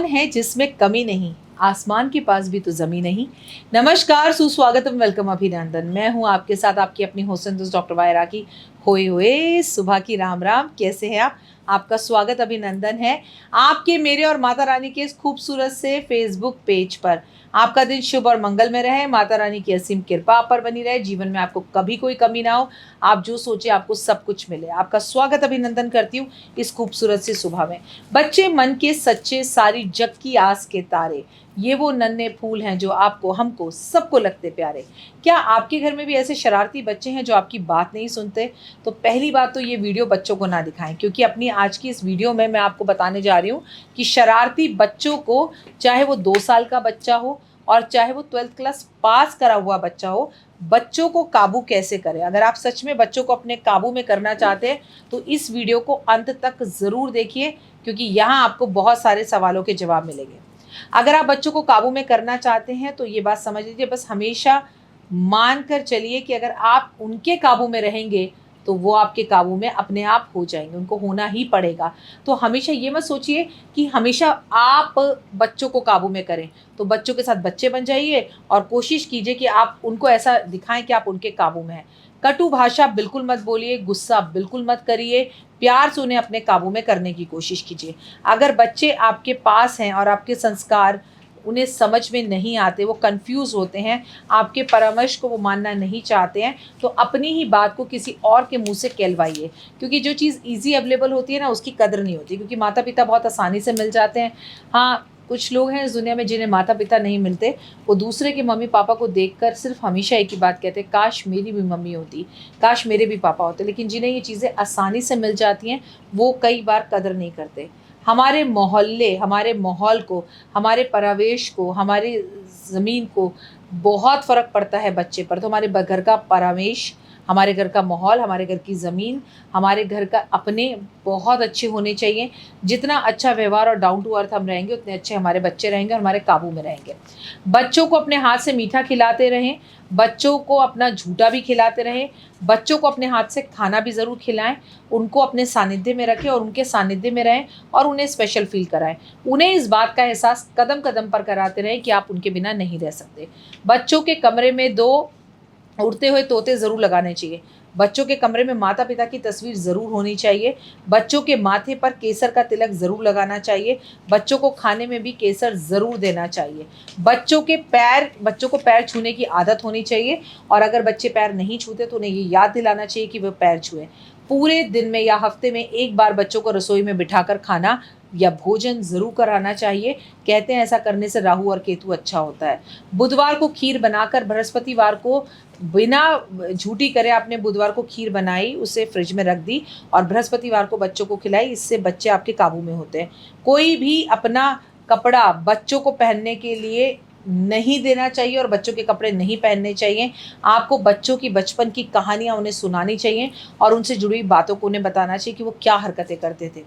कौन है जिसमें कमी नहीं, आसमान के पास भी तो ज़मीं नहीं। नमस्कार, सुस्वागतम, वेलकम, अभिनंदन। मैं हूँ आपके साथ आपकी अपनी हुस्न दोस्त डॉक्टर वायरा की। होए होए सुबह की राम राम, कैसे हैं आप? आपका स्वागत अभिनंदन है आपके, मेरे और माता रानी के इस खूबसूरत से फेसबुक पेज पर। आपका दिन शुभ और मंगलमय रहे, माता रानी की असीम कृपा आप पर बनी रहे, जीवन में आपको कभी कोई कमी ना हो, आप जो सोचे आपको सब कुछ मिले। आपका स्वागत अभिनंदन करती हूँ इस खूबसूरत सी सुबह में। बच्चे मन के सच्चे, सारी जग की आस के तारे, ये वो नन्हे फूल हैं जो आपको, हमको, सबको लगते प्यारे। क्या आपके घर में भी ऐसे शरारती बच्चे हैं जो आपकी बात नहीं सुनते? तो पहली बात तो ये वीडियो बच्चों को ना दिखाएं, क्योंकि अपनी आज की इस वीडियो में मैं आपको बताने जा रही हूँ कि शरारती बच्चों को, चाहे वो 2 साल का बच्चा हो और चाहे वो 12th क्लास पास करा हुआ बच्चा हो, बच्चों को काबू कैसे करें। अगर आप सच में बच्चों को अपने काबू में करना चाहते हैं तो इस वीडियो को अंत तक ज़रूर देखिए, क्योंकि यहाँ आपको बहुत सारे सवालों के जवाब मिलेंगे। अगर आप बच्चों को काबू में करना चाहते हैं तो ये बात समझ लीजिए, बस हमेशा मान कर चलिए कि अगर आप उनके काबू में रहेंगे तो वो आपके काबू में अपने आप हो जाएंगे, उनको होना ही पड़ेगा। तो हमेशा ये मत सोचिए कि हमेशा आप बच्चों को काबू में करें, तो बच्चों के साथ बच्चे बन जाइए और कोशिश कीजिए कि आप उनको ऐसा दिखाएं कि आप उनके काबू में हैं। कटु भाषा बिल्कुल मत बोलिए, गुस्सा बिल्कुल मत करिए, प्यार से उन्हें अपने काबू में करने की कोशिश कीजिए। अगर बच्चे आपके पास हैं और आपके संस्कार उन्हें समझ में नहीं आते, वो कंफ्यूज होते हैं, आपके परामर्श को वो मानना नहीं चाहते हैं, तो अपनी ही बात को किसी और के मुंह से कहलवाइए, क्योंकि जो चीज़ इजी अवेलेबल होती है ना, उसकी कदर नहीं होती, क्योंकि माता पिता बहुत आसानी से मिल जाते हैं। हाँ, कुछ लोग हैं इस दुनिया में जिन्हें माता पिता नहीं मिलते, वो दूसरे के मम्मी पापा को देखकर सिर्फ हमेशा एक ही बात कहते हैं, काश मेरी भी मम्मी होती, काश मेरे भी पापा होते। लेकिन जिन्हें ये चीज़ें आसानी से मिल जाती हैं वो कई बार कदर नहीं करते। हमारे मोहल्ले, हमारे माहौल को, हमारे परिवेश को, हमारी ज़मीन को बहुत फ़र्क पड़ता है बच्चे पर। तो हमारे घर का परिवेश, हमारे घर का माहौल, हमारे घर की ज़मीन, हमारे घर का अपने बहुत अच्छे होने चाहिए। जितना अच्छा व्यवहार और डाउन टू अर्थ हम रहेंगे, उतने अच्छे हमारे बच्चे रहेंगे और हमारे काबू में रहेंगे। बच्चों को अपने हाथ से मीठा खिलाते रहें, बच्चों को अपना झूठा भी खिलाते रहें, बच्चों को अपने हाथ से खाना भी ज़रूर खिलाएं, उनको अपने सानिध्य में रखें और उनके सानिध्य में रहें और उन्हें स्पेशल फील कराएं। उन्हें इस बात का एहसास कदम कदम पर कराते रहें कि आप उनके बिना नहीं रह सकते। बच्चों के कमरे में 2 उड़ते हुए तोते ज़रूर लगाने चाहिए। बच्चों के कमरे में माता पिता की तस्वीर ज़रूर होनी चाहिए। बच्चों के माथे पर केसर का तिलक ज़रूर लगाना चाहिए। बच्चों को खाने में भी केसर ज़रूर देना चाहिए। बच्चों को पैर छूने की आदत होनी चाहिए, और अगर बच्चे पैर नहीं छूते तो उन्हें ये याद दिलाना चाहिए कि वे पैर छुएं। पूरे दिन में या हफ्ते में एक बार बच्चों को रसोई में बिठाकर खाना या भोजन ज़रूर कराना चाहिए। कहते हैं ऐसा करने से राहु और केतु अच्छा होता है। बुधवार को खीर बनाकर बृहस्पतिवार को, बिना झूठी करे आपने बुधवार को खीर बनाई, उसे फ्रिज में रख दी और बृहस्पतिवार को बच्चों को खिलाई, इससे बच्चे आपके काबू में होते हैं। कोई भी अपना कपड़ा बच्चों को पहनने के लिए नहीं देना चाहिए और बच्चों के कपड़े नहीं पहनने चाहिए। आपको बच्चों की बचपन की कहानियाँ उन्हें सुनानी चाहिए और उनसे जुड़ी बातों को उन्हें बताना चाहिए कि वो क्या हरकतें करते थे।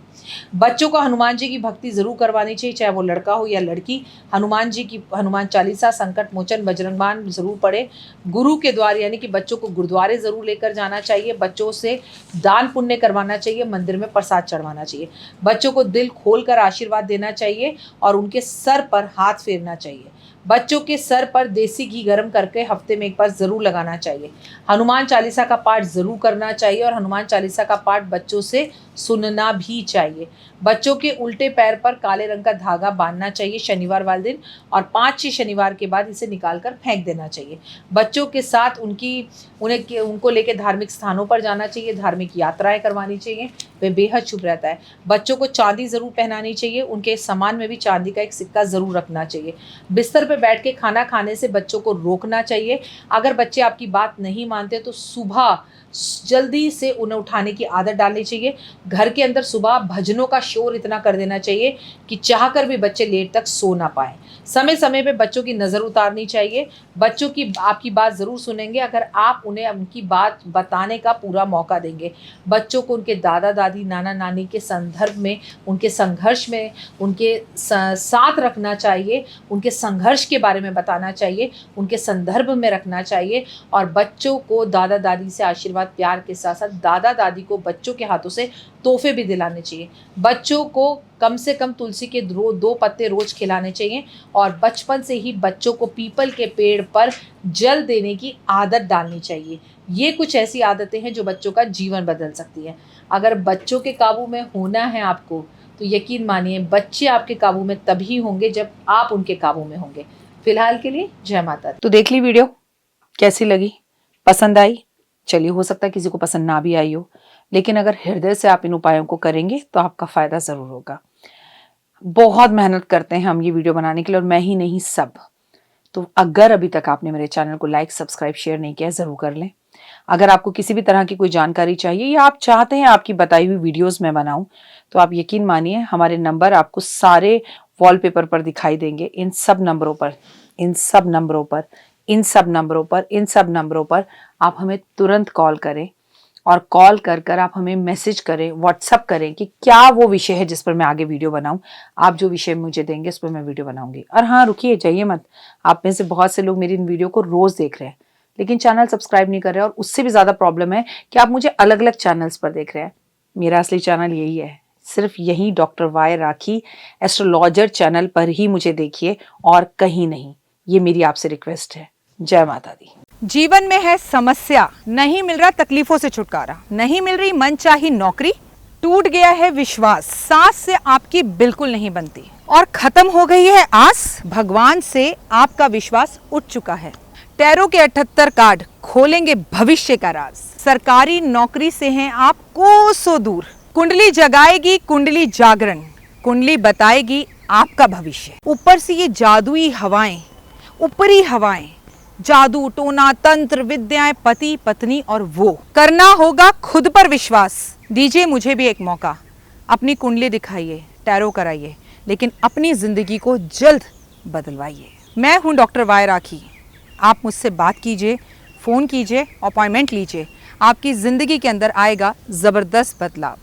बच्चों को हनुमान जी की भक्ति ज़रूर करवानी चाहिए, चाहे वो लड़का हो या लड़की। हनुमान जी की हनुमान चालीसा, संकट मोचन, बजरंगबाण ज़रूर पढ़े। गुरु के द्वार यानी कि बच्चों को गुरुद्वारे ज़रूर लेकर जाना चाहिए। बच्चों से दान पुण्य करवाना चाहिए, मंदिर में प्रसाद चढ़वाना चाहिए। बच्चों को दिल खोल कर आशीर्वाद देना चाहिए और उनके सर पर हाथ फेरना चाहिए। बच्चों के सर पर देसी घी गर्म करके हफ्ते में एक बार ज़रूर लगाना चाहिए। हनुमान चालीसा का पाठ ज़रूर करना चाहिए और हनुमान चालीसा का पाठ बच्चों से सुनना भी चाहिए। बच्चों के उल्टे पैर पर काले रंग का धागा बांधना चाहिए शनिवार वाले दिन, और 5-6 शनिवार के बाद इसे निकाल कर फेंक देना चाहिए। बच्चों के साथ उनको लेकर धार्मिक स्थानों पर जाना चाहिए, धार्मिक यात्राएं करवानी चाहिए, वे बेहद शुभ रहता है। बच्चों को चांदी ज़रूर पहनानी चाहिए, उनके सामान में भी चांदी का एक सिक्का ज़रूर रखना चाहिए। बिस्तर पर बैठ के खाना खाने से बच्चों को रोकना चाहिए। अगर बच्चे आपकी बात नहीं मानते तो सुबह जल्दी से उन्हें उठाने की आदत डालनी चाहिए। घर के अंदर सुबह भजनों का शोर इतना कर देना चाहिए कि चाहकर भी बच्चे लेट तक सो ना पाए। समय समय पे बच्चों की नज़र उतारनी चाहिए। बच्चों की आपकी बात ज़रूर सुनेंगे अगर आप उन्हें उनकी बात बताने का पूरा मौका देंगे। बच्चों को उनके दादा दादी, नाना नानी के संदर्भ में, उनके संघर्ष में उनके साथ रखना चाहिए, उनके संघर्ष के बारे में बताना चाहिए, उनके संदर्भ में रखना चाहिए। और बच्चों को दादा दादी से आशीर्वाद, प्यार के साथ साथ दादा दादी को बच्चों के हाथों से तोहफे भी दिलाने चाहिए। बच्चों को कम से कम तुलसी के 2 पत्ते रोज खिलाने चाहिए और बचपन से ही बच्चों को पीपल के पेड़ पर जल देने की आदत डालनी चाहिए। ये कुछ ऐसी आदतें हैं जो बच्चों का जीवन बदल सकती है। अगर बच्चों के काबू में होना है आपको, तो यकीन मानिए बच्चे आपके काबू में तभी होंगे जब आप उनके काबू में होंगे। फिलहाल के लिए जय माता दी। तो देख ली वीडियो, कैसी लगी, पसंद आई? चलिए, हो सकता है किसी को पसंद ना भी आई हो, लेकिन अगर हृदय से आप इन उपायों को करेंगे तो आपका फायदा जरूर होगा। बहुत मेहनत करते हैं हम ये वीडियो बनाने के लिए, और मैं ही नहीं, सब। तो अगर अभी तक आपने मेरे चैनल को लाइक, सब्सक्राइब, शेयर नहीं किया, जरूर कर लें। अगर आपको किसी भी तरह की कोई जानकारी चाहिए या आप चाहते हैं आपकी बताई हुई वीडियोस मैं बनाऊं, तो आप यकीन मानिए हमारे नंबर आपको सारे वॉलपेपर पर दिखाई देंगे। इन सब नंबरों पर, इन सब नंबरों पर, इन सब नंबरों पर, इन सब नंबरों पर आप हमें तुरंत कॉल करें, और कॉल कर कर आप हमें मैसेज करें, व्हाट्सअप करें कि क्या वो विषय है जिस पर मैं आगे वीडियो बनाऊं। आप जो विषय मुझे देंगे उस पर मैं वीडियो बनाऊंगी। और हाँ, रुकिए, जाइए मत। आप में से बहुत से लोग मेरी इन वीडियो को रोज देख रहे हैं लेकिन चैनल सब्सक्राइब नहीं कर रहे, और उससे भी ज्यादा प्रॉब्लम है कि आप मुझे अलग अलग चैनल्स पर देख रहे हैं। मेरा असली चैनल यही है, सिर्फ यही डॉक्टर वाई राखी एस्ट्रोलॉजर चैनल पर ही मुझे देखिए, और कहीं नहीं। ये मेरी आपसे रिक्वेस्ट है। जय माता दी। जीवन में है समस्या, नहीं मिल रहा तकलीफों से छुटकारा, नहीं मिल रही मनचाही नौकरी, टूट गया है विश्वास, सांस से आपकी बिल्कुल नहीं बनती, और खत्म हो गई है आस, भगवान से आपका विश्वास उठ चुका है। टैरो के 78 कार्ड खोलेंगे भविष्य का राज। सरकारी नौकरी से हैं आप कोसों दूर, कुंडली जगाएगी कुंडली जागरण, कुंडली बताएगी आपका भविष्य। ऊपर से ये जादुई हवाएं, ऊपरी हवाएं, जादू टोना तंत्र विद्याएं, पति पत्नी और वो, करना होगा खुद पर विश्वास। दीजिए मुझे भी एक मौका, अपनी कुंडली दिखाइए, टैरो कराइए, लेकिन अपनी जिंदगी को जल्द बदलवाइए। मैं हूं डॉक्टर वाई राखी। आप मुझसे बात कीजिए, फ़ोन कीजिए, अपॉइंटमेंट लीजिए, आपकी ज़िंदगी के अंदर आएगा ज़बरदस्त बदलाव।